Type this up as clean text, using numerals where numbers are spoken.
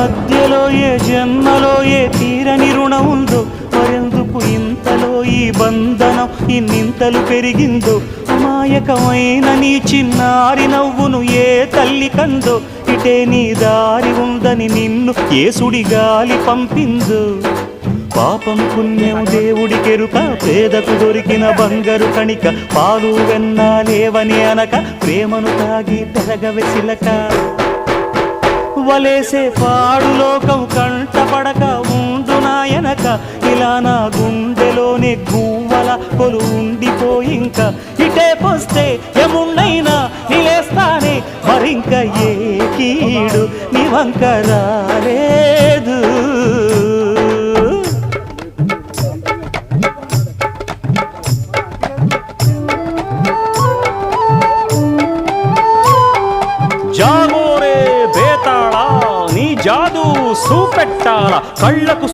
మధ్యలో ఏ జన్మలో ఏ తీరని రుణం ఉందో, మరెందుకు ఇంతలో ఈ బంధనం ఇన్నింతలు పెరిగిందో. అమాయకమైన నీ చిన్నారి నవ్వును ఏ తల్లి కందో, ఇటే నీ దారి ఉందని నిన్ను ఏసుడి గాలి పంపిందో. పాపం పుణ్యం దేవుడికెరుక, పేదకు దొరికిన బంగారు కణిక, పాలు వెన్నాలేవని అనక ప్రేమను తాగి పెరగవెసిలక. వలేసే పాడు లోకం కంటపడక ఉండు నాయనక, ఇలా నా గుండెలోనే గువ్వల కొలు ఉండిపోయింక. ఇటే పోస్తే ఎమున్నైనా నిలేస్తానే, మరింక ఏ కీడు నీ వంక రాలేదు. జాగోరే బేతాళా, నీ జాదు సూపెట్టాల కళ్ళకు